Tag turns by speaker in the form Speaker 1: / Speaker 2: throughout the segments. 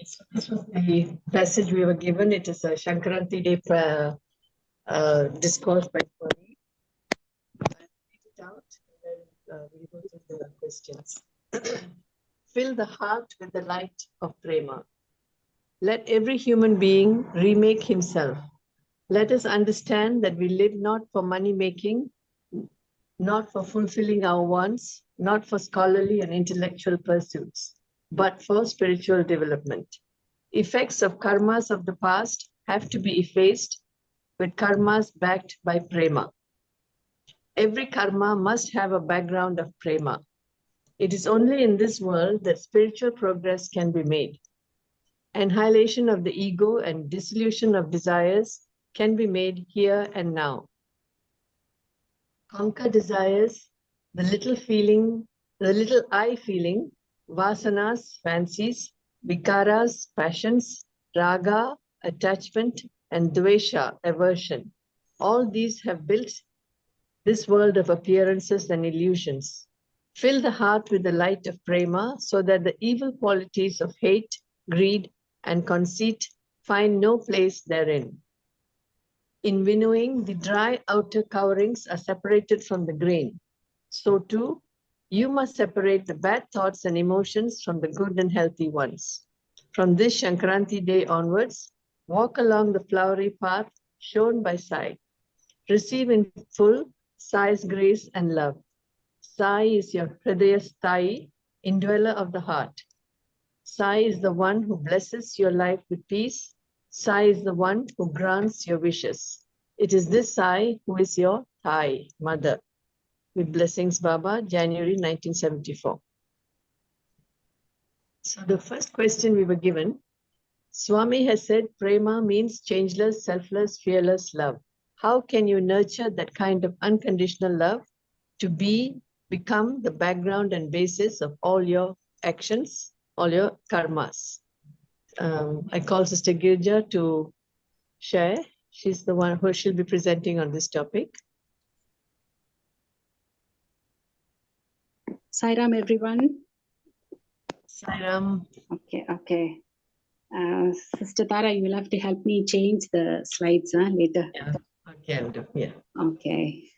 Speaker 1: So this was the passage we were given. It is a Shankranti Day discourse by Swami. I'll read it out and then we'll go through the questions. Fill the heart with the light of Prema. Let every human being remake himself. Let us understand that we live not for money making, not for fulfilling our wants, not for scholarly and intellectual pursuits, but for spiritual development. Effects of karmas of the past have to be effaced with karmas backed by prema. Every karma must have a background of prema. It is only in this world that spiritual progress can be made. Annihilation of the ego and dissolution of desires can be made here and now. Conquer desires, the little I feeling, vasanas, fancies, vikaras, passions, raga, attachment, and dvesha, aversion. All these have built this world of appearances and illusions. Fill the heart with the light of prema so that the evil qualities of hate, greed, and conceit find no place therein. In winnowing, the dry outer coverings are separated from the grain. So too, you must separate the bad thoughts and emotions from the good and healthy ones. From this Shankranti Day onwards, walk along the flowery path shown by Sai. Receive in full Sai's grace and love. Sai is your Hridaya Sthai, indweller of the heart. Sai is the one who blesses your life with peace. Sai is the one who grants your wishes. It is this Sai who is your Thai, mother. With blessings, Baba, January 1974. So the first question we were given, Swami has said prema means changeless, selfless, fearless love. How can you nurture that kind of unconditional love to become the background and basis of all your actions, all your karmas? I call Sister Girja to share. She's the one who she'll be presenting on this topic.
Speaker 2: Sairam, everyone.
Speaker 1: Sairam.
Speaker 2: Okay. Sister Tara, you will have to help me change the slides later.
Speaker 1: Yeah. Okay, I'll do. Yeah.
Speaker 2: Okay,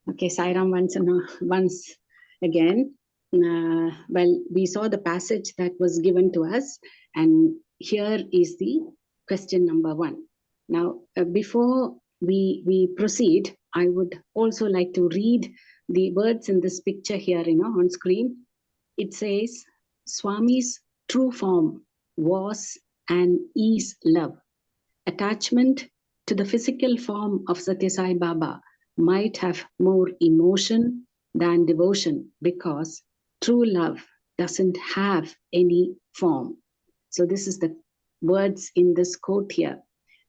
Speaker 2: Sairam once again. Well, we saw the passage that was given to us, and here is the question number 1. Now, before we proceed, I would also like to read the words in this picture here, on screen. It says, Swami's true form was and is love. Attachment to the physical form of Satya Sai Baba might have more emotion than devotion because true love doesn't have any form. So this is the words in this quote here.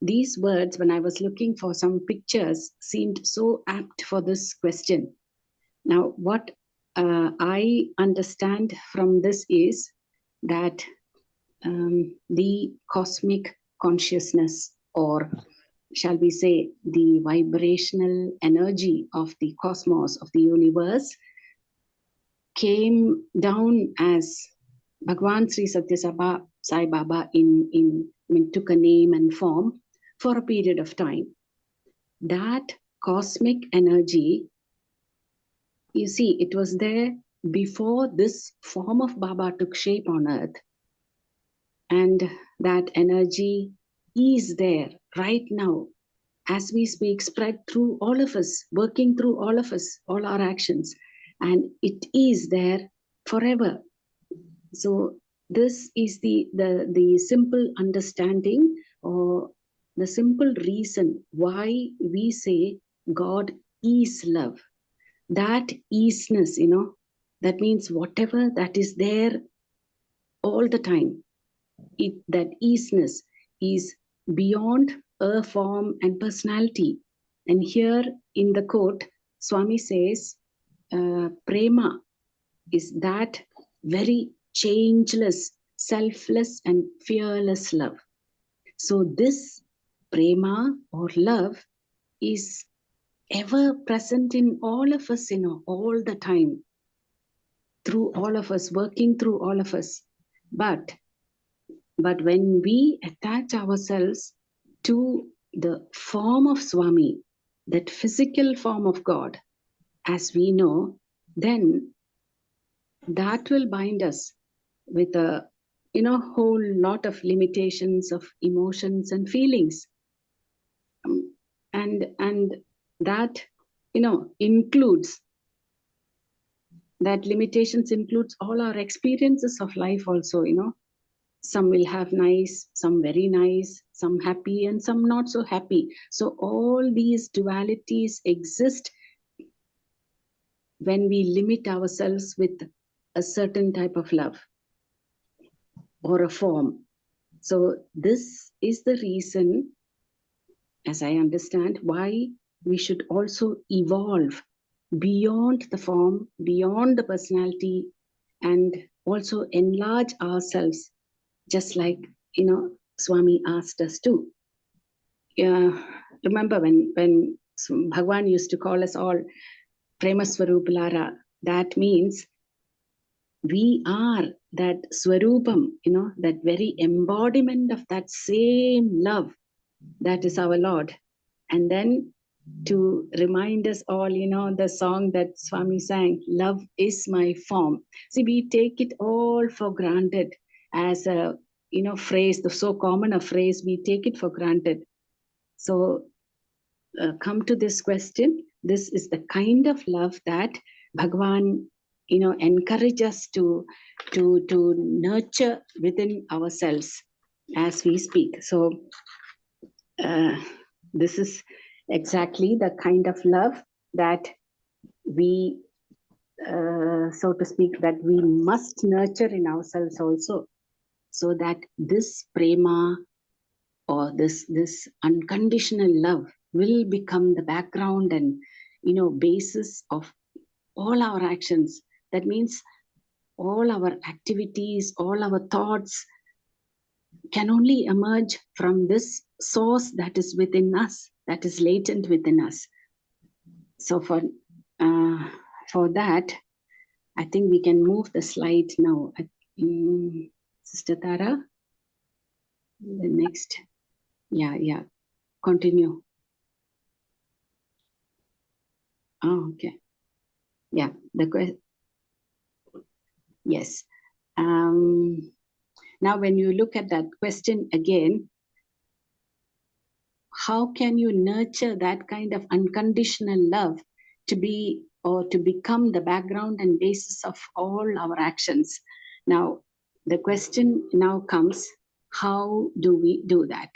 Speaker 2: These words, when I was looking for some pictures, seemed so apt for this question. Now, what I understand from this is that the cosmic consciousness, or shall we say the vibrational energy of the cosmos, of the universe, came down as Bhagwan Sri Satya Sai Baba took a name and form for a period of time. That cosmic energy, you see, it was there before this form of Baba took shape on earth. And that energy is there right now, as we speak, spread through all of us, working through all of us, all our actions. And it is there forever. So this is the simple understanding, or the simple reason why we say God is love. That isness, that means whatever that is there all the time, that isness is beyond a form and personality. And here in the quote, Swami says, prema is that very changeless, selfless, and fearless love. So this prema or love is ever present in all of us, all the time, through all of us, working through all of us. But But when we attach ourselves to the form of Swami, that physical form of God, as we know, then that will bind us with a whole lot of limitations of emotions and feelings. And that includes, that limitations includes all our experiences of life also. Some will have nice, some very nice, some happy, and some not so happy. So all these dualities exist when we limit ourselves with a certain type of love or a form. So this is the reason, as I understand, why we should also evolve beyond the form, beyond the personality, and also enlarge ourselves, just like Swami asked us to. Remember when Bhagwan used to call us all PREMA Swarupalara, that means we are that Swarupam, that very embodiment of that same love. That is our Lord. And then to remind us all, the song that Swami sang, love is my form. See, we take it all for granted as a, phrase, the so common a phrase, we take it for granted. So come to this question. This is the kind of love that Bhagwan, encourage us to nurture within ourselves as we speak. So this is exactly the kind of love that we, so to speak, that we must nurture in ourselves also, so that this prema or this unconditional love will become the background and basis of all our actions. That means all our activities, all our thoughts can only emerge from this source that is within us, that is latent within us. So for that, I think we can move the slide now. Sister Tara, the next. Yeah, continue. Oh, okay. Yeah, the question. Yes. Now, when you look at that question again, how can you nurture that kind of unconditional love to be or to become the background and basis of all our actions? Now, the question now comes, how do we do that?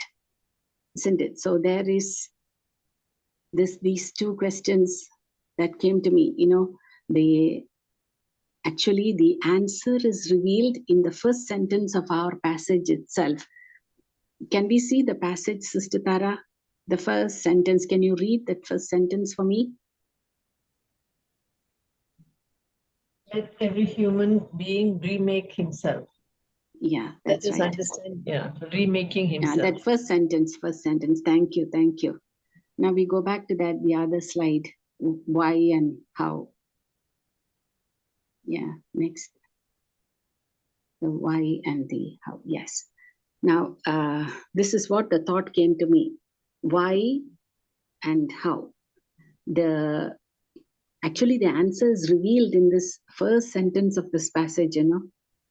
Speaker 2: Isn't it? So there is these two questions that came to me. Actually, the answer is revealed in the first sentence of our passage itself. Can we see the passage, Sister Tara? The first sentence, can you read that first sentence for me?
Speaker 1: Let every human being remake himself.
Speaker 2: Yeah, that's right.
Speaker 1: Understand, yeah, remaking himself.
Speaker 2: Yeah, that first sentence. Thank you. Now we go back to that, the other slide, why and how. Yeah, next. The why and the how, yes. Now, this is what the thought came to me. Why and how. Actually, the answer is revealed in this first sentence of this passage,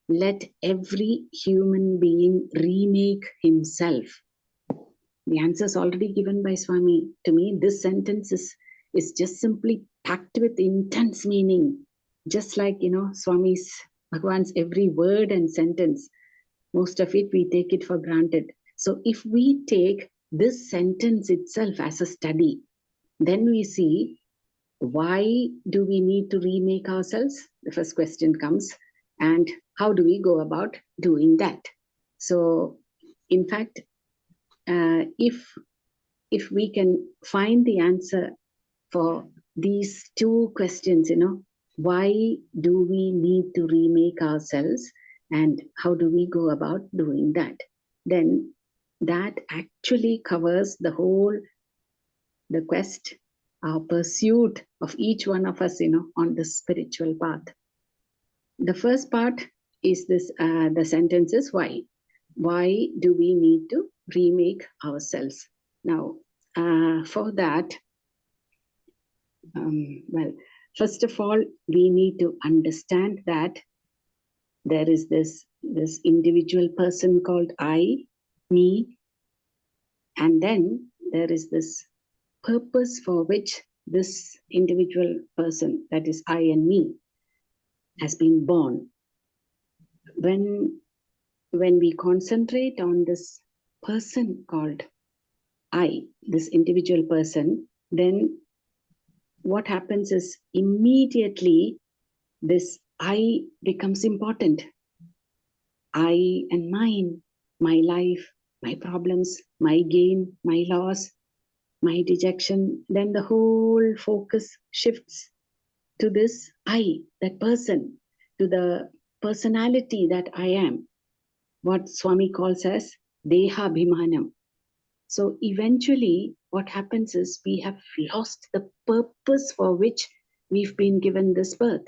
Speaker 2: Let every human being remake himself. The answer is already given by Swami to me. This sentence is just simply packed with intense meaning. Just like, Swami's, Bhagwan's every word and sentence. Most of it, we take it for granted. So if we take this sentence itself as a study, then we see, why do we need to remake ourselves? The first question comes. And how do we go about doing that? So, in fact, if we can find the answer for these two questions, why do we need to remake ourselves and how do we go about doing that, then that actually covers the quest, our pursuit of each one of us, on the spiritual path. The first part is this, the sentence is why. why do we need to remake ourselves? Now, for that, well, first of all, we need to understand that there is this individual person called I, me, and then there is this purpose for which this individual person, that is I and me, has been born. When we concentrate on this person called I, this individual person, then what happens is immediately this I becomes important. I and mine, my life, my problems, my gain, my loss, my dejection. Then the whole focus shifts to this I, that person, to the personality that I am, what Swami calls as Deha Bhimanam. So eventually, what happens is we have lost the purpose for which we've been given this birth.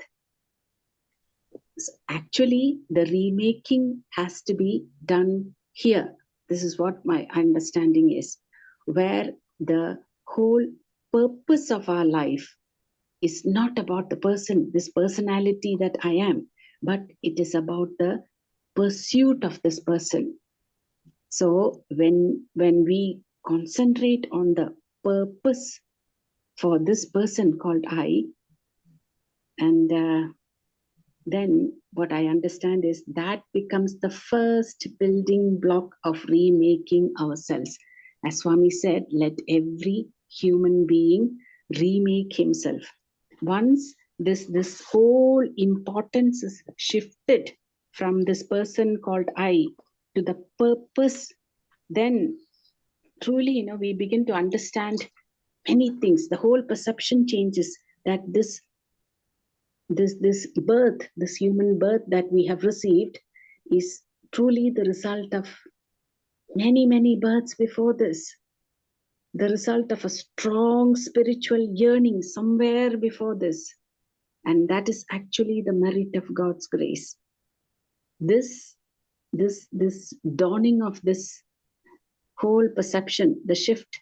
Speaker 2: So actually, the remaking has to be done here. This is what my understanding is, where the whole purpose of our life is not about the person, this personality that I am, but it is about the pursuit of this person. So when we concentrate on the purpose for this person called I, and then what I understand is that becomes the first building block of remaking ourselves. As Swami said, let every human being remake himself. Once this whole importance is shifted from this person called I to the purpose, then truly, we begin to understand many things. The whole perception changes, that this birth, this human birth that we have received, is truly the result of many births before this, the result of a strong spiritual yearning somewhere before this. And that is actually the merit of God's grace. This dawning of this whole perception, the shift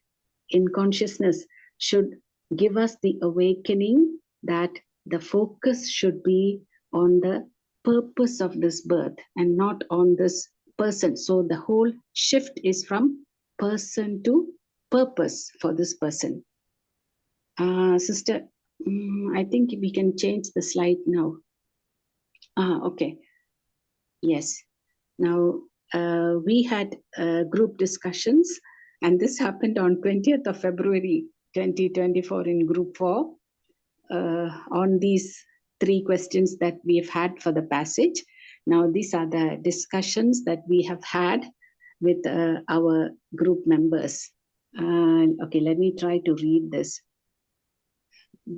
Speaker 2: in consciousness, should give us the awakening that the focus should be on the purpose of this birth and not on this person. So the whole shift is from person to purpose for this person. Sister, I think we can change the slide now. Okay. Yes. Now, we had group discussions, and this happened on 20th of February 2024 in group 4 on these 3 questions that we've had for the passage. Now, these are the discussions that we have had with our group members. Okay, let me try to read this.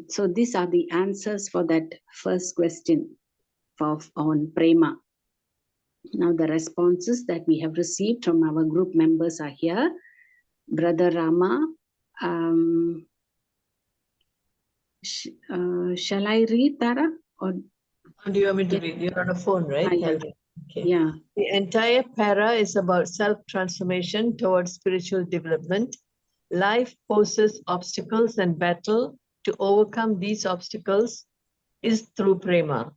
Speaker 2: So these are the answers for that first question on PREMA. Now the responses that we have received from our group members are here. Brother Rama, shall I read, Tara? Or
Speaker 1: do you want me to read? You're on a phone, right?
Speaker 2: Yeah.
Speaker 1: Okay.
Speaker 2: Yeah.
Speaker 1: The entire para is about self-transformation towards spiritual development. Life poses obstacles and battle to overcome these obstacles is through prema.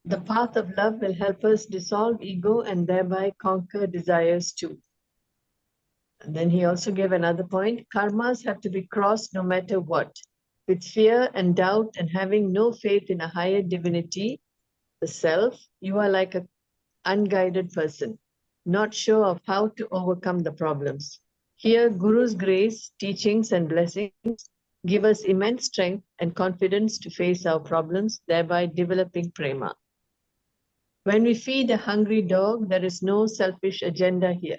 Speaker 1: The path of love will help us dissolve ego and thereby conquer desires too. And then he also gave another point. Karmas have to be crossed no matter what. With fear and doubt and having no faith in a higher divinity, the self, you are like an unguided person, not sure of how to overcome the problems. Here, Guru's grace, teachings, and blessings give us immense strength and confidence to face our problems, thereby developing prema. When we feed a hungry dog, there is no selfish agenda here.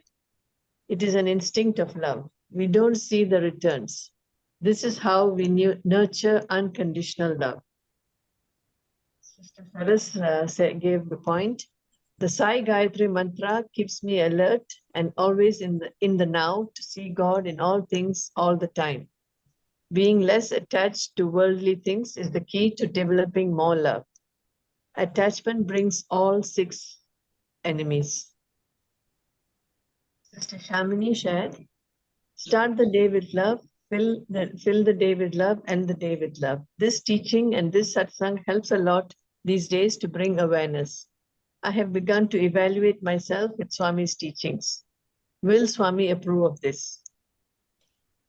Speaker 1: It is an instinct of love. We don't see the returns. This is how we nurture unconditional love. Sister Ferris gave the point. The Sai Gayatri mantra keeps me alert and always in the now to see God in all things all the time. Being less attached to worldly things is the key to developing more love. Attachment brings all 6 enemies. Sister Shamini shared, start the day with love, fill the day with love, end the day with love. This teaching and this satsang helps a lot these days to bring awareness. I have begun to evaluate myself with Swami's teachings. Will Swami approve of this?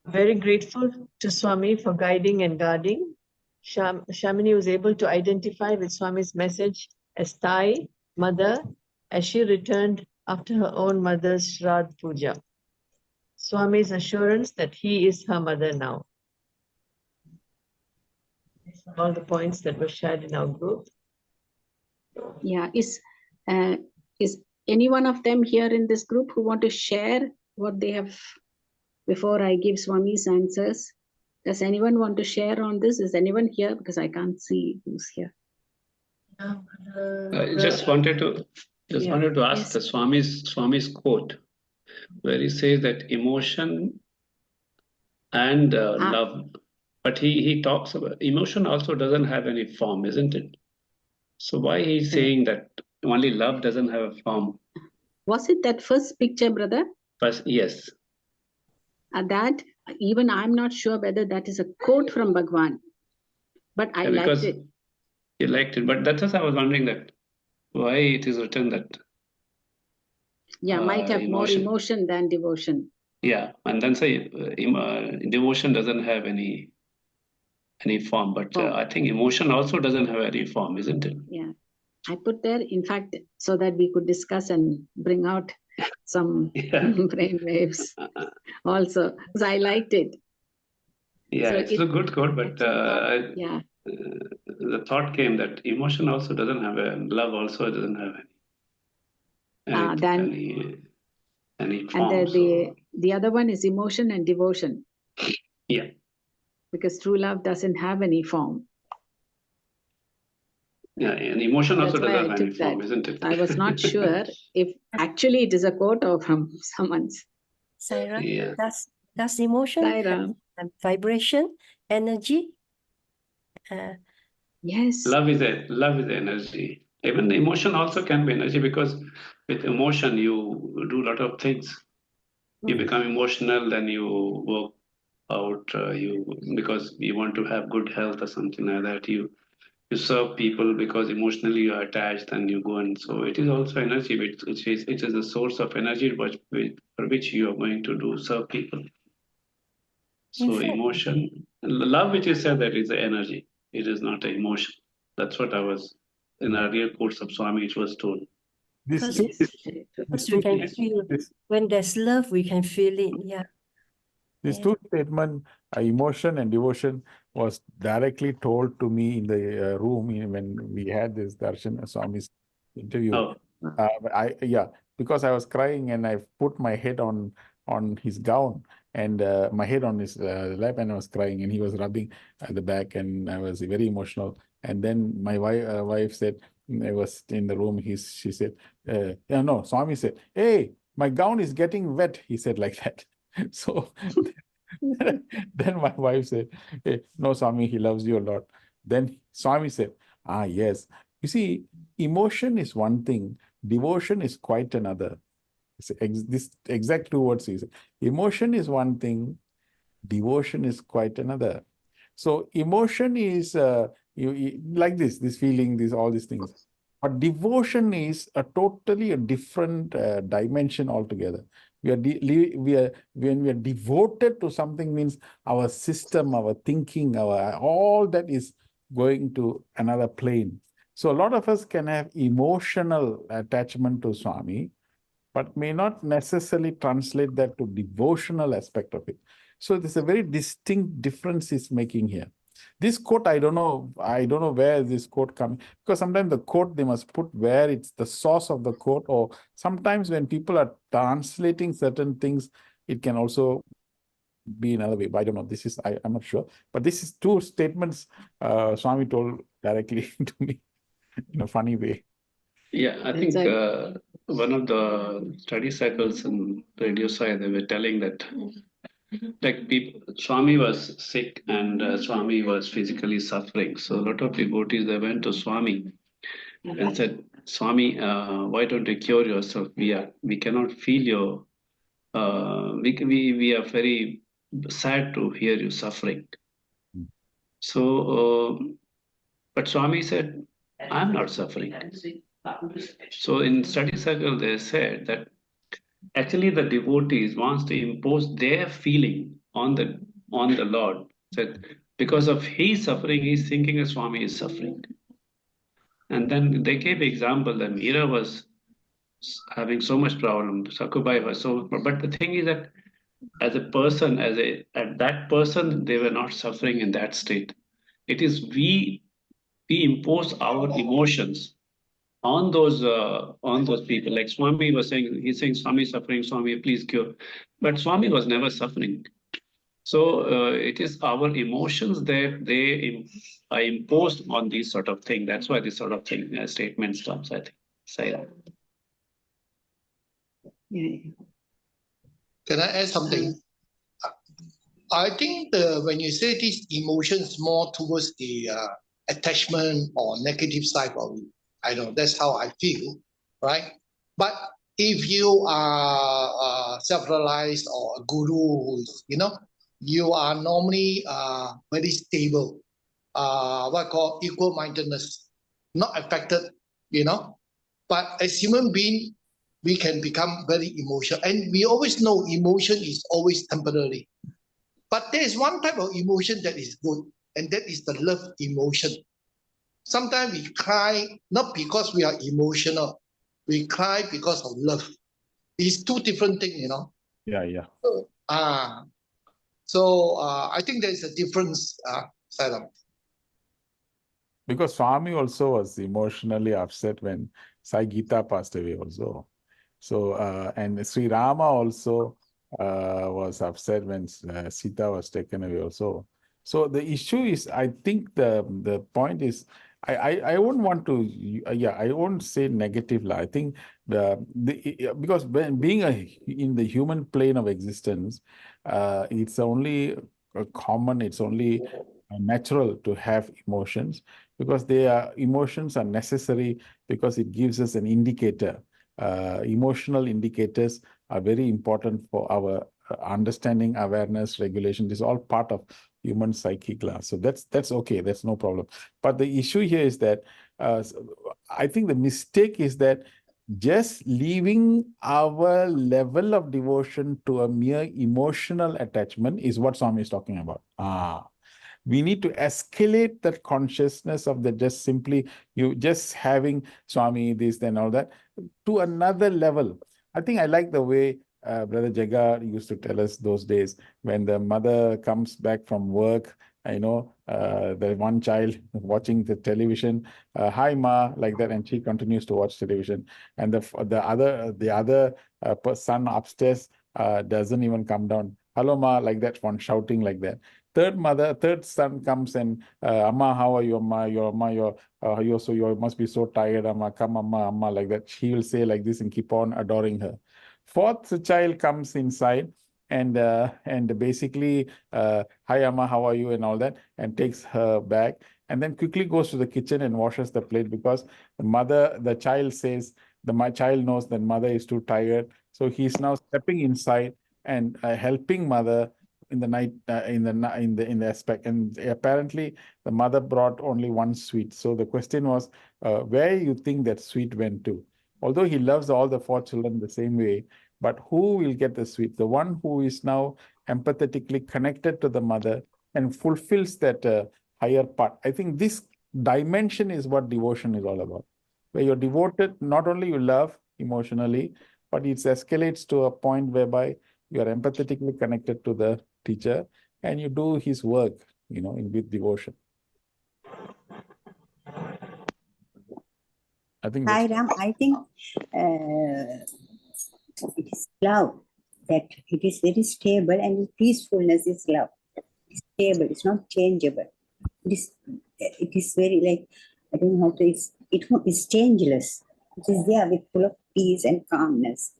Speaker 1: Very grateful to Swami for guiding and guarding. Shamini was able to identify with Swami's message as Thai, mother, as she returned after her own mother's Shraddh Puja. Swami's assurance that he is her mother now. These are all the points that were shared in our group.
Speaker 2: Yeah, is any one of them here in this group who want to share what they have before I give Swami's answers? Does anyone want to share on this? Is anyone here? Because I can't see who's here.
Speaker 3: I just wanted to ask the Swami's quote, where he says that emotion and love, but he talks about emotion also doesn't have any form, isn't it? So why he's saying that only love doesn't have a form?
Speaker 2: Was it that first picture, brother?
Speaker 3: But yes.
Speaker 2: That even I'm not sure whether that is a quote from Bhagwan, but I liked it.
Speaker 3: You liked it, but that's what I was wondering, that why it is written that.
Speaker 2: Yeah, might have more emotion than devotion.
Speaker 3: Yeah, and then say devotion doesn't have any form, but I think emotion also doesn't have any form, isn't it?
Speaker 2: Yeah, I put there, in fact, so that we could discuss and bring out some brain waves also, because I liked it.
Speaker 3: Yeah, so it's a good quote, but the thought came that emotion also doesn't have love also doesn't have any form.
Speaker 2: And the other one is emotion and devotion.
Speaker 3: Yeah.
Speaker 2: Because true love doesn't have any form.
Speaker 3: Yeah, and emotion also doesn't have any form, isn't it?
Speaker 2: I was not sure if actually it is a quote or from someone's.
Speaker 4: Saira, does emotion have vibration, energy?
Speaker 2: Yes.
Speaker 3: Love is energy. Even the emotion also can be energy, because with emotion you do a lot of things. You become emotional, then you work out, because you want to have good health or something like that. You serve people because emotionally you are attached, and you go, and so it is also energy. It is a source of energy for which you are going to serve people. So emotion, love, which is said, that is the energy. It is not an emotion. That's what I was in earlier quotes of Swami. It was told.
Speaker 4: Because we can feel when there's love, we can feel it. Yeah.
Speaker 5: These two statements, emotion and devotion, was directly told to me in the room when we had this Darshan Swami's interview. Because I was crying and I put my head on his gown and my head on his lap, and I was crying, and he was rubbing at the back, and I was very emotional. And then my wife said, I was in the room, she said, Swami said, "Hey, my gown is getting wet," he said like that. So then my wife said, "Hey, no, Swami, he loves you a lot." Then Swami said, yes. You see, emotion is one thing, devotion is quite another. This exact two words he said. Emotion is one thing, devotion is quite another. So emotion is you like this feeling, all these things. But devotion is totally a different dimension altogether. When we are devoted to something, means our system, our thinking, all that is going to another plane. So a lot of us can have emotional attachment to Swami, but may not necessarily translate that to devotional aspect of it. So there's a very distinct difference he's making here. This quote, I don't know where this quote comes, because sometimes the quote, they must put where it's the source of the quote, or sometimes when people are translating certain things, it can also be another way. But I don't know. I'm not sure. But this is two statements Swami told directly to me in a funny way.
Speaker 3: Yeah, I think one of the study circles in Radio Sai, they were telling that Swami was sick and Swami was physically suffering. So a lot of devotees, they went to Swami and said, "Swami, why don't you cure yourself? We cannot feel your we are very sad to hear you suffering.
Speaker 5: Mm.
Speaker 3: So, but Swami said, I'm not suffering. So in study circle, they said that actually the devotees wants to impose their feeling on the Lord. Said because of his suffering, he's thinking that Swami is suffering. And then they gave example that Meera was having so much problem, Sakubai was so, but the thing is that as a person, at that person, they were not suffering in that state. It is we impose our emotions on those people. Like Swami was saying, he's saying Swami is suffering, Swami, please cure. But Swami was never suffering. So it is our emotions that they are imposed on these sort of thing. That's why this sort of thing statement comes, I think. Say that.
Speaker 2: Yeah.
Speaker 6: Can I add something? I think when you say these emotions more towards the attachment or negative side of it, I know that's how I feel, right? But if you are self-realized or a guru who's, you are normally very stable, what I call equal-mindedness, not affected, But as human being, we can become very emotional, and we always know emotion is always temporary. But there is one type of emotion that is good, and that is the love emotion. Sometimes we cry not because we are emotional, we cry because of love. It's two different things,
Speaker 5: Yeah.
Speaker 6: So I think there is a difference, Salam.
Speaker 5: Because Swami also was emotionally upset when Sai Gita passed away also. So, and Sri Rama also was upset when Sita was taken away also. So the issue is, I think the point is, I wouldn't want to, I won't say negative. I think because when being in the human plane of existence, it's only common, it's only natural to have emotions, because emotions are necessary, because it gives us an indicator. Emotional indicators are very important for our understanding, awareness, regulation. This is all part of human psyche class. So that's okay. That's no problem. But the issue here is that I think the mistake is that just leaving our level of devotion to a mere emotional attachment is what Swami is talking about. We need to escalate that consciousness of the just simply you just having Swami, this, then all that, to another level. I think I like the way Brother Jaga used to tell us those days when the mother comes back from work. The one child watching the television, hi ma, like that, and she continues to watch television, and the other son upstairs doesn't even come down. Hello ma, like that, one shouting like that. Third son comes and Amma, how are you, Amma? You must be so tired, Amma. Come, Amma, like that. She will say like this and keep on adoring her. Fourth child comes inside and basically, hi, Amma, how are you, and all that, and takes her back, and then quickly goes to the kitchen and washes the plate, because the child says, my child knows that mother is too tired, so he's now stepping inside and helping mother in the night, in the aspect. And apparently the mother brought only one sweet. So the question was, where you think that sweet went to? Although he loves all the four children the same way, but who will get the sweet? The one who is now empathetically connected to the mother and fulfills that higher part. I think this dimension is what devotion is all about. Where you're devoted, not only you love emotionally, but it escalates to a point whereby you are empathetically connected to the teacher and you do his work, with devotion. I think
Speaker 7: Hi,
Speaker 5: that's
Speaker 7: Ram. I think it is love, that it is very stable, and peacefulness is love. It's stable. It's not changeable. It is very, like, I don't know how to. It's changeless. It is there with full of peace and calmness.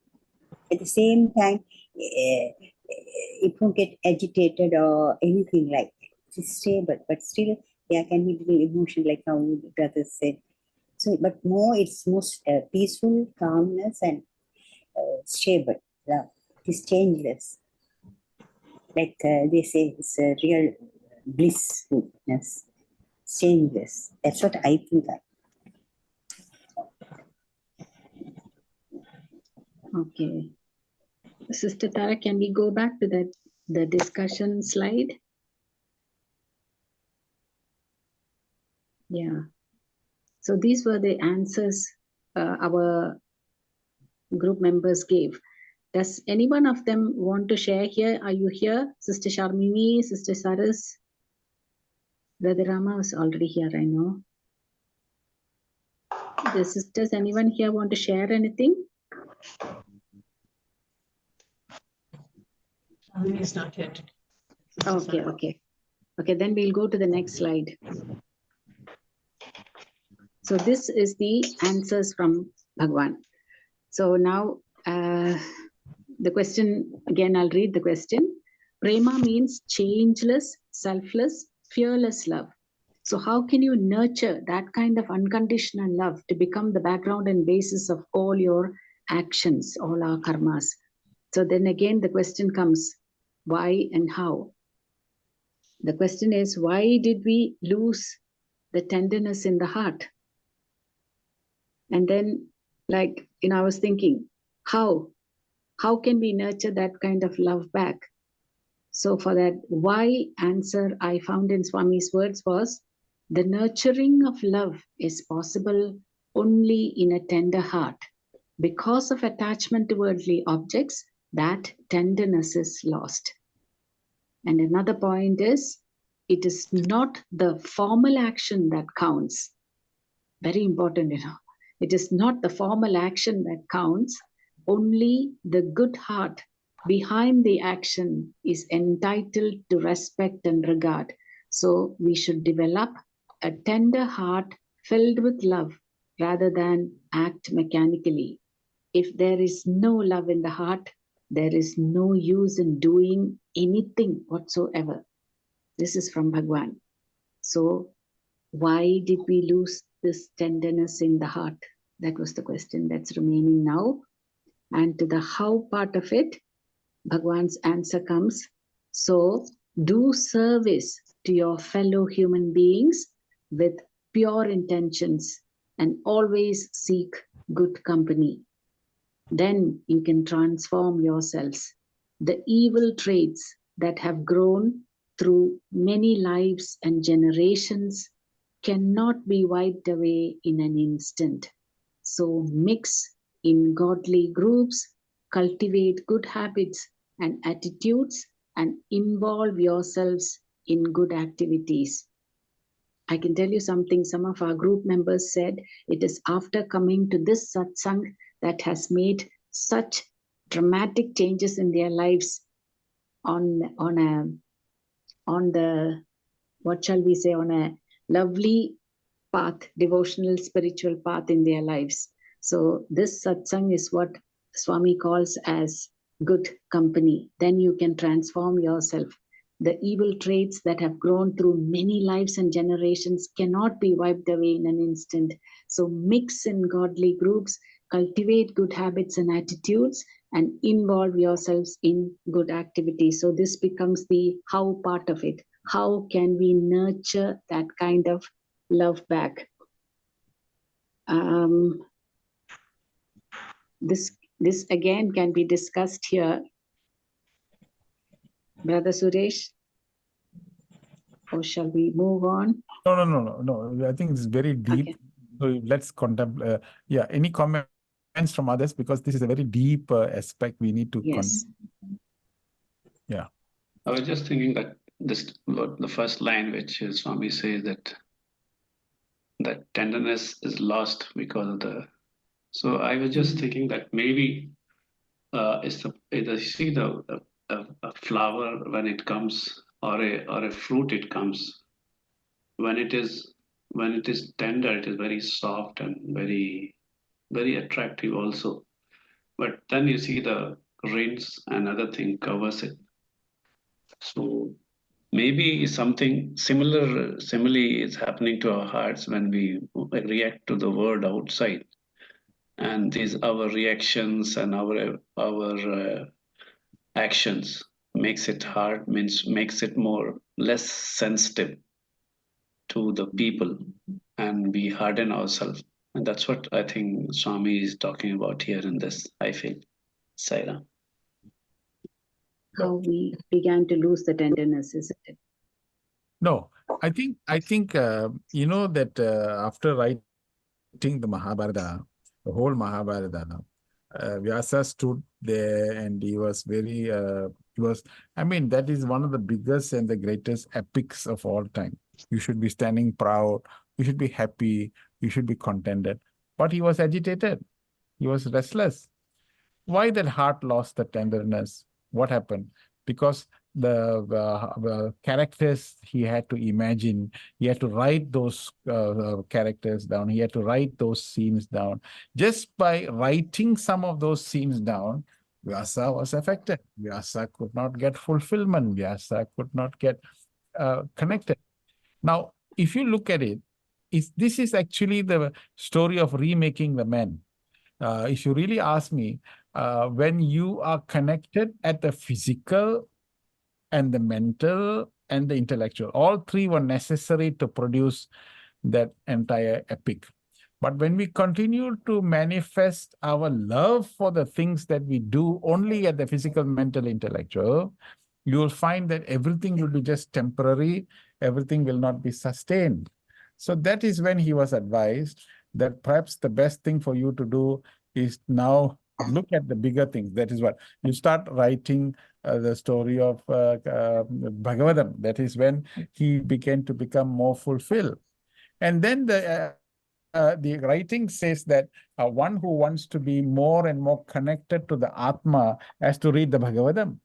Speaker 7: At the same time, it won't get agitated or anything like that. It's stable, but still there can be little emotion, like how the brother said. So, but more, it's most peaceful, calmness, and stable. Yeah. It is changeless. Like they say, it's a real blissfulness. It's changeless. That's what I think.
Speaker 2: Okay. Sister Tara, can we go back to the discussion slide? Yeah. So these were the answers our group members gave. Does any one of them want to share here? Are you here? Sister Sharmini, Sister Saras? Brother Rama was already here, I know. Does anyone here want to share anything?
Speaker 1: Swami is not yet.
Speaker 2: Okay. Okay, then we'll go to the next slide. So this is the answers from Bhagwan. So now the question, again, I'll read the question. Prema means changeless, selfless, fearless love. So how can you nurture that kind of unconditional love to become the background and basis of all your actions, all our karmas? So then again, the question comes, why and how? The question is, why did we lose the tenderness in the heart? And then, like, I was thinking, how can we nurture that kind of love back? So for that why answer I found in Swami's words was, the nurturing of love is possible only in a tender heart. Because of attachment to worldly objects, that tenderness is lost. And another point is, it is not the formal action that counts. Very important, It is not the formal action that counts. Only the good heart behind the action is entitled to respect and regard. So we should develop a tender heart filled with love rather than act mechanically. If there is no love in the heart, there is no use in doing anything whatsoever. This is from Bhagwan. So why did we lose this tenderness in the heart? That was the question that's remaining now. And to the how part of it, Bhagwan's answer comes. So do service to your fellow human beings with pure intentions and always seek good company. Then you can transform yourselves. The evil traits that have grown through many lives and generations cannot be wiped away in an instant. So mix in godly groups, cultivate good habits and attitudes, and involve yourselves in good activities. I can tell you something, some of our group members said it is after coming to this satsang that has made such dramatic changes in their lives on the, what shall we say, on a lovely path, devotional, spiritual path in their lives. So this satsang is what Swami calls as good company. Then you can transform yourself. The evil traits that have grown through many lives and generations cannot be wiped away in an instant. So mix in godly groups, cultivate good habits and attitudes, and involve yourselves in good activities. So this becomes the how part of it. How can we nurture that kind of love back? This again can be discussed here. Brother Suresh, or shall we move on?
Speaker 5: No. I think it's very deep.
Speaker 2: Okay.
Speaker 5: So let's contemplate. Any comments from others, because this is a very deep aspect we need to.
Speaker 2: Yes.
Speaker 5: Yeah.
Speaker 3: I was just thinking that the first line, which is Swami says that tenderness is lost because of the. So I was just thinking that maybe you see a flower when it comes, or a fruit it comes, when it is tender, it is very soft and very, very attractive also. But then you see the rains and other thing covers it. So maybe something similarly is happening to our hearts when we react to the world outside, and these our reactions and our actions, makes it hard, means makes it more less sensitive to the people, and we harden ourselves. And that's what I think Swami is talking about here in this, I feel. Saira.
Speaker 2: How we began to lose the tenderness, isn't it?
Speaker 5: No, I think you know that after writing the Mahabharata, the whole Mahabharata, Vyasa stood there and he was very I mean, that is one of the biggest and the greatest epics of all time. You should be standing proud, you should be happy, you should be contented. But he was agitated, he was restless. Why that heart lost the tenderness? What happened? Because the characters he had to imagine, he had to write those characters down, he had to write those scenes down. Just by writing some of those scenes down, Vyasa was affected. Vyasa could not get fulfillment. Vyasa could not get connected. Now, if you look at it, this is actually the story of remaking the man. If you really ask me, when you are connected at the physical and the mental and the intellectual, all three were necessary to produce that entire epic. But when we continue to manifest our love for the things that we do only at the physical, mental, intellectual, you will find that everything will be just temporary, everything will not be sustained. So that is when he was advised that perhaps the best thing for you to do is now look at the bigger things. That is what you start writing the story of Bhagavatam. That is when he began to become more fulfilled. And then the writing says that one who wants to be more and more connected to the Atma has to read the Bhagavatam.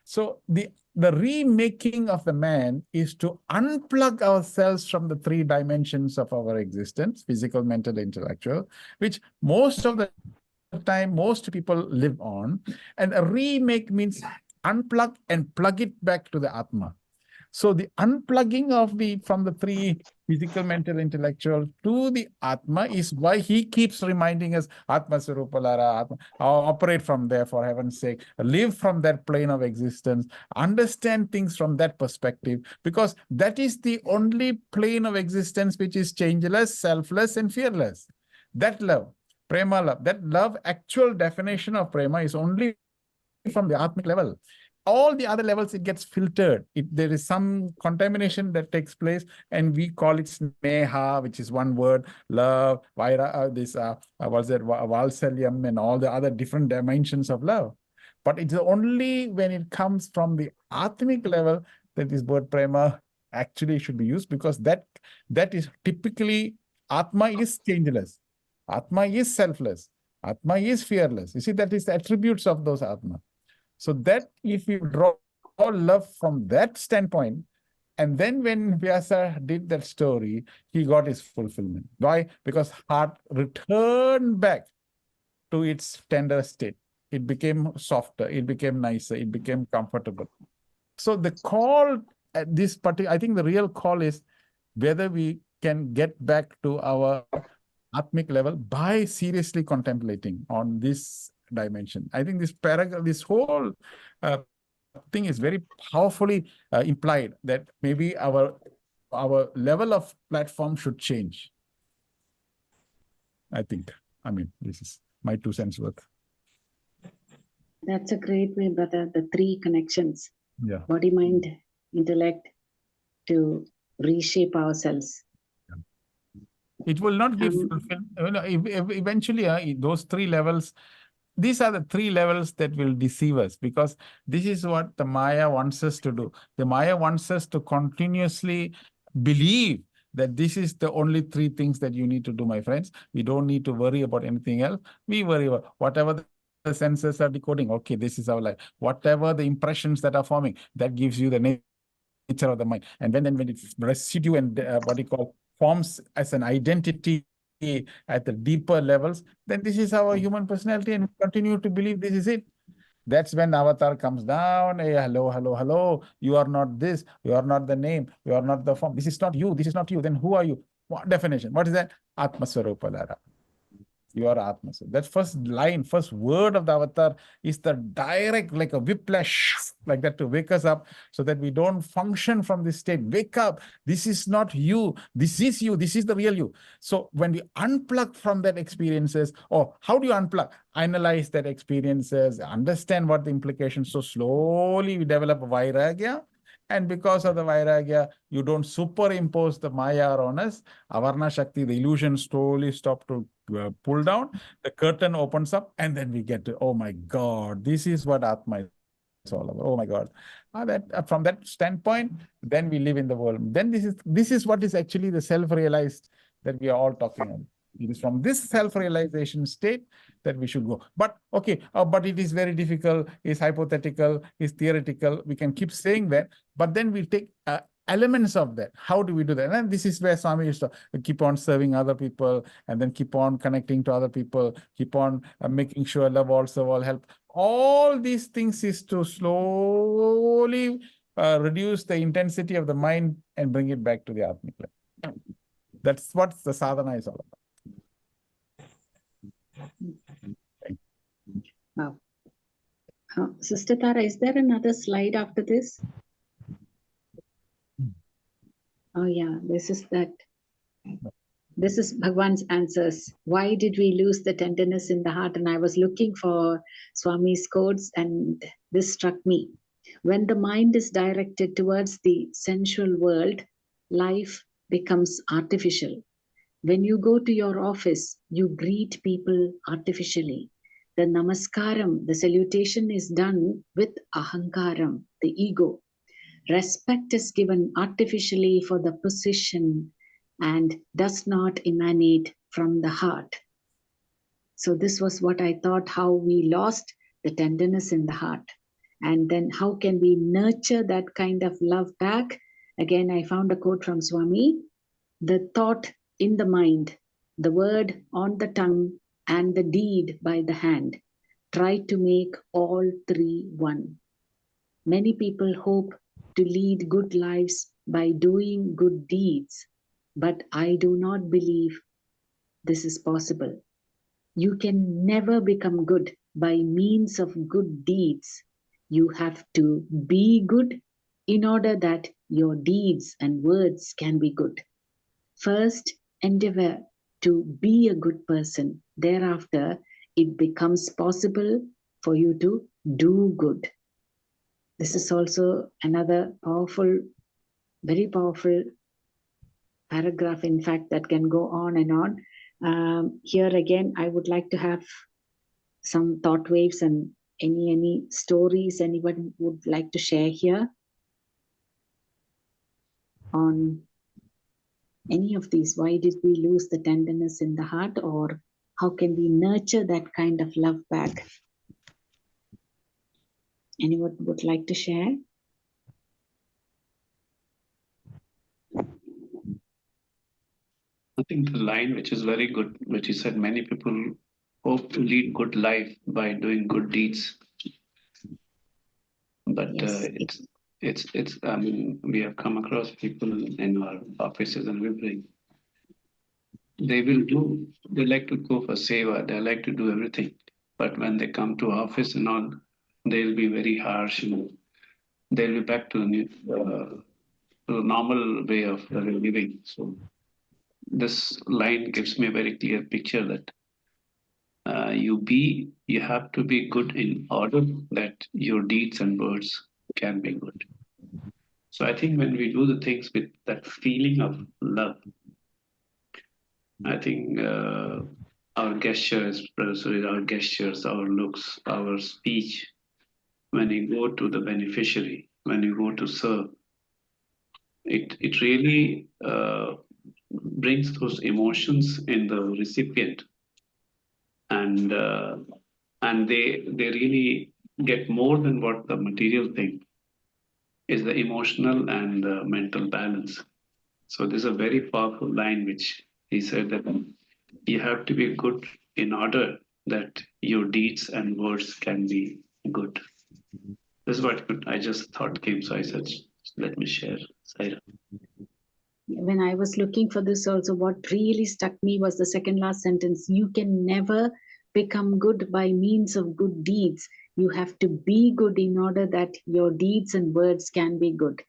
Speaker 5: So the remaking of the man is to unplug ourselves from the three dimensions of our existence, physical, mental, intellectual, which most of the time most people live on. And a remake means unplug and plug it back to the Atma. So the unplugging of from the three physical, mental, intellectual to the Atma is why he keeps reminding us, Atma Sarupalara, Atma, operate from there for heaven's sake, live from that plane of existence, understand things from that perspective, because that is the only plane of existence which is changeless, selfless, and fearless. That love, PREMA love, that love, actual definition of PREMA is only from the Atmic level. All the other levels, it gets filtered. There is some contamination that takes place, and we call it sneha, which is one word, love, vaira, valsalyam, and all the other different dimensions of love. But it's only when it comes from the Atmic level that this word prema actually should be used, because that is typically, Atma is changeless. Atma is selfless. Atma is fearless. You see, that is the attributes of those Atma. So that if you draw love from that standpoint, and then when Vyasa did that story, he got his fulfillment. Why? Because heart returned back to its tender state. It became softer, it became nicer, it became comfortable. So the call at this particular, I think the real call is whether we can get back to our Atmic level by seriously contemplating on this dimension. I think this paragraph, this whole thing is very powerfully implied that maybe our level of platform should change. I think. I mean, this is my 2 cents worth.
Speaker 2: That's a great way, brother. The three connections.
Speaker 5: Yeah.
Speaker 2: Body, mind, intellect, to reshape ourselves.
Speaker 5: It will not give eventually those 3 levels. These are the 3 levels that will deceive us, because this is what the Maya wants us to do. The Maya wants us to continuously believe that this is the only 3 things that you need to do, my friends. We don't need to worry about anything else. We worry about whatever the senses are decoding. Okay, this is our life. Whatever the impressions that are forming, that gives you the nature of the mind. And then when it's residue and what you call forms as an identity at the deeper levels, then this is our human personality, and we continue to believe this is it. That's when avatar comes down. Hey, hello, hello, hello. You are not this. You are not the name. You are not the form. This is not you. This is not you. Then who are you? What definition? What is that? Atma Swarupa Lara. You are Atma. So that first line, first word of the avatar is the direct, like a whiplash, like that, to wake us up so that we don't function from this state. Wake up. This is not you. This is you. This is the real you. So when we unplug from that experiences, or how do you unplug? Analyze that experiences, understand what the implications. So slowly we develop a vairagya. And because of the vairagya, you don't superimpose the maya on us. Avarna Shakti, the illusion slowly stop to pull down. The curtain opens up, and then we get to, oh my God, this is what Atma is all about. Oh my God. From that standpoint, then we live in the world. Then this is what is actually the self-realized that we are all talking about. It is from this self-realization state that we should go. But okay, but it is very difficult, it's hypothetical, it's theoretical. We can keep saying that, but then we take elements of that. How do we do that? And this is where Swami used to keep on serving other people, and then keep on connecting to other people, keep on making sure love also all help. All these things is to slowly reduce the intensity of the mind and bring it back to the Atmic level. That's what the sadhana is all about.
Speaker 2: Wow. Sister Tara, is there another slide after this? Oh yeah, this is that. This is Bhagwan's answers. Why did we lose the tenderness in the heart? And I was looking for Swami's quotes, and this struck me. When the mind is directed towards the sensual world, life becomes artificial. When you go to your office, you greet people artificially. The namaskaram, the salutation, is done with ahankaram, the ego. Respect is given artificially for the position and does not emanate from the heart. So this was what I thought, how we lost the tenderness in the heart. And then how can we nurture that kind of love back? Again, I found a quote from Swami. The thought in the mind, the word on the tongue, and the deed by the hand. Try to make all three one. Many people hope to lead good lives by doing good deeds, but I do not believe this is possible. You can never become good by means of good deeds. You have to be good in order that your deeds and words can be good. First, endeavor to be a good person. Thereafter, it becomes possible for you to do good. This is also another powerful, very powerful paragraph, in fact, that can go on and on. Here again, I would like to have some thought waves and any stories anyone would like to share here on any of these. Why did we lose the tenderness in the heart, or how can we nurture that kind of love back? Anyone would like to share?
Speaker 3: I think the line which is very good, which he said, many people hope to lead good life by doing good deeds. But
Speaker 2: Yes.
Speaker 3: it's I mean, we have come across people in our offices and everything. They like to go for seva, they like to do everything. But when they come to office and all, they'll be very harsh, they'll be back to the normal way of living. So this line gives me a very clear picture that you have to be good in order that your deeds and words can be good. So I think when we do the things with that feeling of love, I think our gestures, our looks, our speech, when you go to the beneficiary, when you go to serve, it really brings those emotions in the recipient, and they really get more than what the material thing is, the emotional and the mental balance. So this is a very powerful line which he said, that you have to be good in order that your deeds and words can be good. This is what I just thought came, so I said, let me share. Saira.
Speaker 2: when I was looking for this also, what really struck me was the second last sentence. You can never become good by means of good deeds. You have to be good in order that your deeds and words can be good.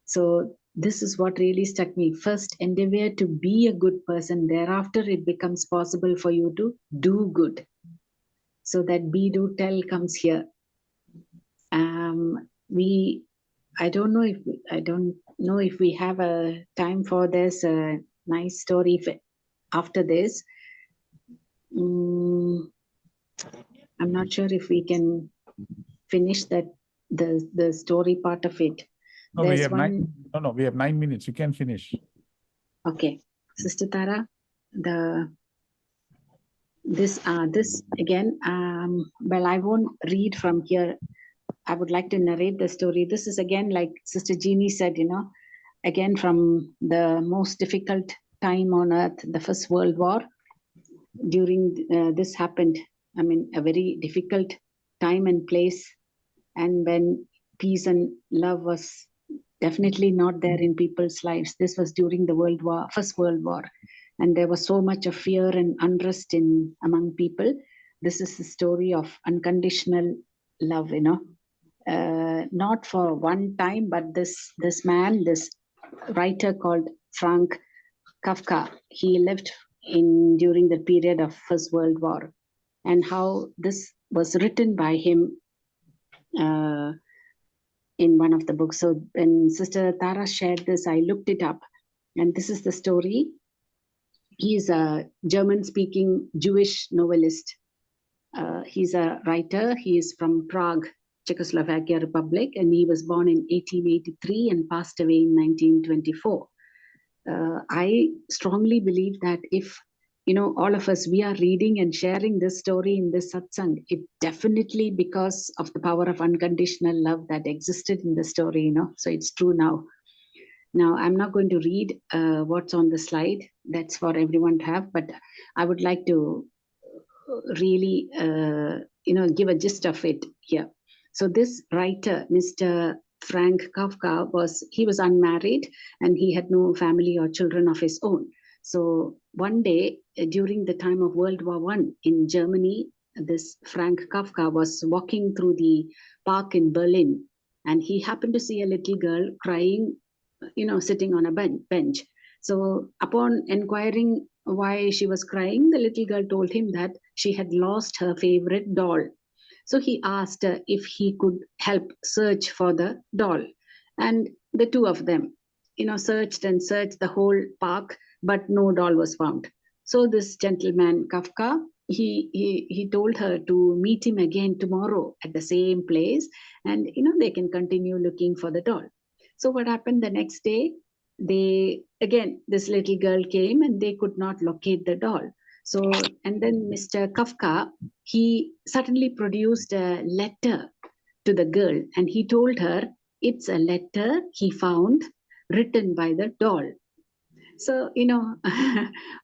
Speaker 2: So this is what really struck me. First, endeavor to be a good person. Thereafter, it becomes possible for you to do good. So that be, do, tell comes here. I don't know if we have a time for this nice story after this. I'm not sure if we can finish that the story part of it.
Speaker 5: No, we have 9 minutes. You can finish.
Speaker 2: Okay, Sister Tara, this again. Well, I won't read from here. I would like to narrate the story. This is again, like Sister Jeannie said, again from the most difficult time on earth, the First World War. During this happened, I mean, a very difficult time and place, and when peace and love was definitely not there in people's lives. This was during the First World War, and there was so much of fear and unrest among people. This is the story of unconditional love, not for one time, but this writer called Frank Kafka, he lived during the period of First World War, and how this was written by him in one of the books. So when Sister Tara shared this, I looked it up, and this is the story. He is a German-speaking Jewish novelist. He's a writer. He is from Prague, Czechoslovakia Republic, and he was born in 1883 and passed away in 1924. I strongly believe that if all of us, we are reading and sharing this story in this satsang, it definitely because of the power of unconditional love that existed in the story, so it's true now. Now, I'm not going to read what's on the slide. That's for everyone to have, but I would like to really, give a gist of it here. So this writer, Mr. Frank Kafka, was unmarried and he had no family or children of his own. So one day during the time of World War I in Germany, this Frank Kafka was walking through the park in Berlin, and he happened to see a little girl crying, sitting on a bench. So upon inquiring why she was crying, the little girl told him that she had lost her favorite doll. So he asked her if he could help search for the doll. And the two of them, searched and searched the whole park, but no doll was found. So this gentleman, Kafka, he told her to meet him again tomorrow at the same place, and they can continue looking for the doll. So what happened the next day? This little girl came and they could not locate the doll. So, and then Mr. Kafka, he suddenly produced a letter to the girl, and he told her it's a letter he found written by the doll. So,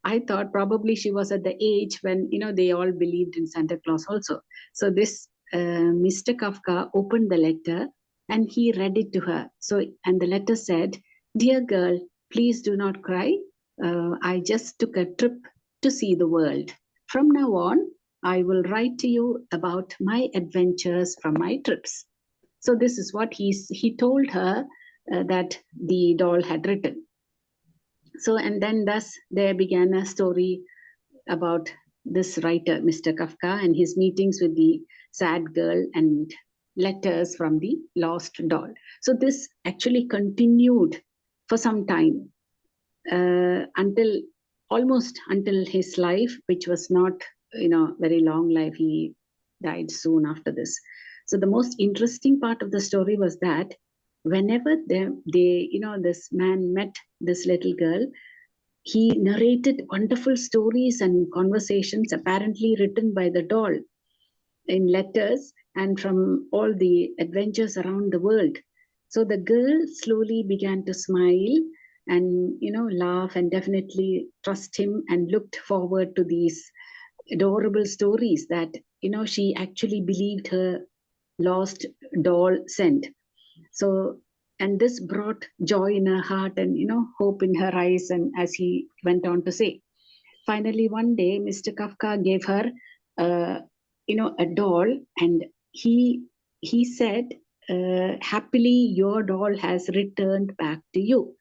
Speaker 2: I thought probably she was at the age when, they all believed in Santa Claus also. So this Mr. Kafka opened the letter and he read it to her. So, and the letter said, "Dear girl, please do not cry. I just took a trip to see the world. From now on, I will write to you about my adventures from my trips." So this is what he told her that the doll had written. So, and then thus there began a story about this writer, Mr. Kafka, and his meetings with the sad girl and letters from the lost doll. So this actually continued for some time almost until his life, which was not, very long life. He died soon after this. So the most interesting part of the story was that whenever this man met this little girl, he narrated wonderful stories and conversations apparently written by the doll in letters and from all the adventures around the world. So the girl slowly began to smile and, laugh and definitely trust him and looked forward to these adorable stories that, she actually believed her lost doll sent. So And this brought joy in her heart and, hope in her eyes. And as he went on to say, finally, one day, Mr. Kafka gave her, a doll, and he said, happily, your doll has returned back to you.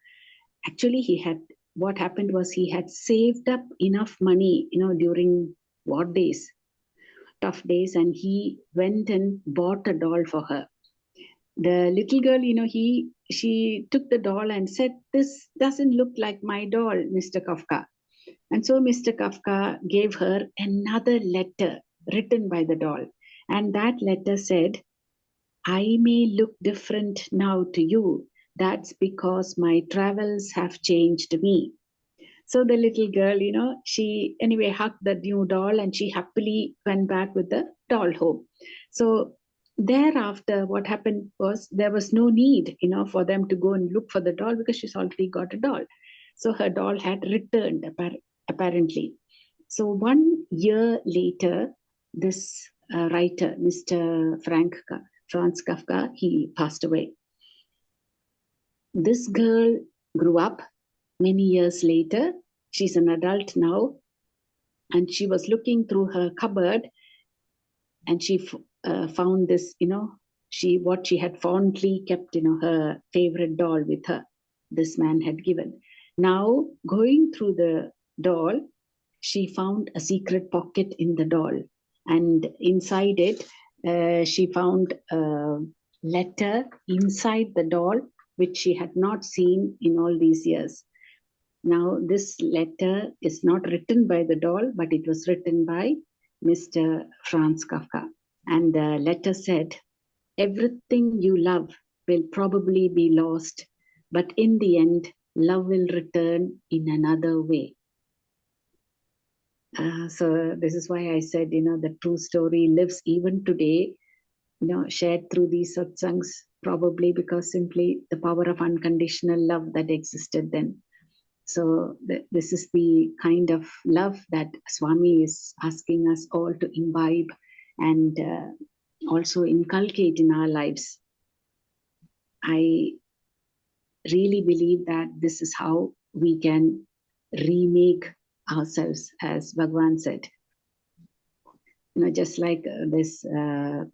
Speaker 2: Actually, what happened was he had saved up enough money, during war days, tough days, and he went and bought a doll for her. The little girl, she took the doll and said, this doesn't look like my doll, Mr. Kafka. And so Mr. Kafka gave her another letter written by the doll. And that letter said, I may look different now to you. That's because my travels have changed me. So the little girl, she anyway hugged the new doll and she happily went back with the doll home. So thereafter, what happened was there was no need, for them to go and look for the doll because she's already got a doll. So her doll had returned, apparently. So 1 year later, this writer, Mr. Franz Kafka, he passed away. This girl grew up many years later. She's an adult now, and she was looking through her cupboard, and she found this, what she had fondly kept, her favorite doll with her. This man had given. Now, going through the doll, she found a secret pocket in the doll, and inside it, she found a letter inside the doll, which she had not seen in all these years. Now, this letter is not written by the doll, but it was written by Mr. Franz Kafka. And the letter said, everything you love will probably be lost, but in the end, love will return in another way. So this is why I said, the true story lives even today, shared through these satsangs, probably because simply the power of unconditional love that existed then. So this is the kind of love that Swami is asking us all to imbibe and also inculcate in our lives. I really believe that this is how we can remake ourselves, as Bhagwan said. Just like this,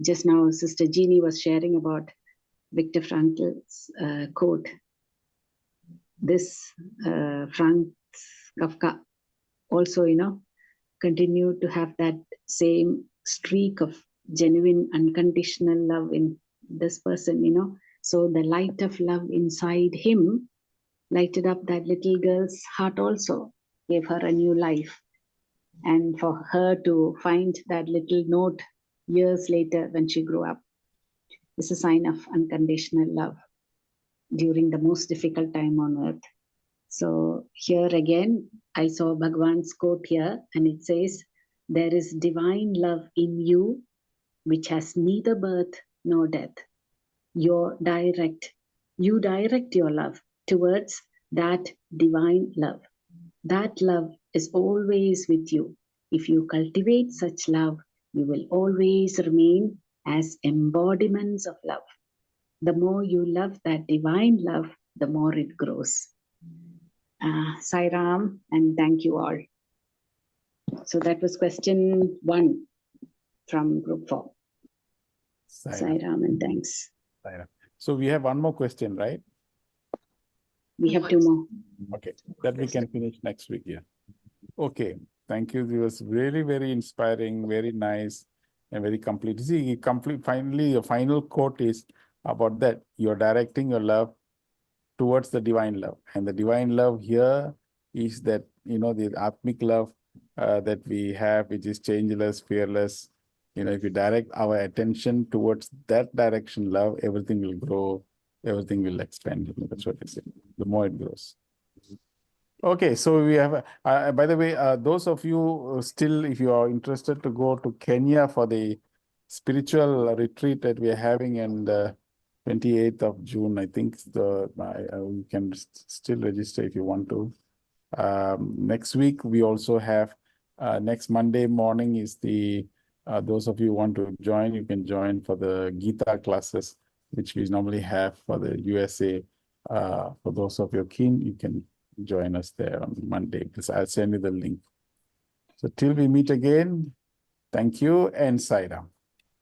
Speaker 2: just now Sister Jeannie was sharing about Viktor Frankl's quote. This Franz Kafka also, continued to have that same streak of genuine, unconditional love in this person, So the light of love inside him lighted up that little girl's heart also, gave her a new life. And for her to find that little note years later when she grew up is a sign of unconditional love during the most difficult time on earth. So here again, I saw Bhagwan's quote here, and it says, there is divine love in you, which has neither birth nor death. You direct your love towards that divine love. That love is always with you. If you cultivate such love, you will always remain as embodiments of love. The more you love that divine love, the more it grows. Sai Ram, and thank you all. So that was question 1 from group 4. Sai Ram, and thanks.
Speaker 5: So we have one more question, right?
Speaker 2: We have 2 more.
Speaker 5: Okay, that we can finish next week, yeah. Okay, thank you. It was really, very inspiring, very nice, and very complete. See, finally, the final quote is about that. You're directing your love towards the divine love. And the divine love here is that, the Atmic love that we have, which is changeless, fearless. If you direct our attention towards that direction, love, everything will grow, everything will expand. That's what I say. The more it grows. Okay, so we have, by the way, those of you still, if you are interested to go to Kenya for the spiritual retreat that we are having on the 28th of June, I think you can still register if you want to. Next week, we also have, next Monday morning is the, those of you who want to join, you can join for the Gita classes which we normally have for the USA. For those of you keen, you can join us there on Monday, because I'll send you the link. So till we meet again, thank you and Sai Ram.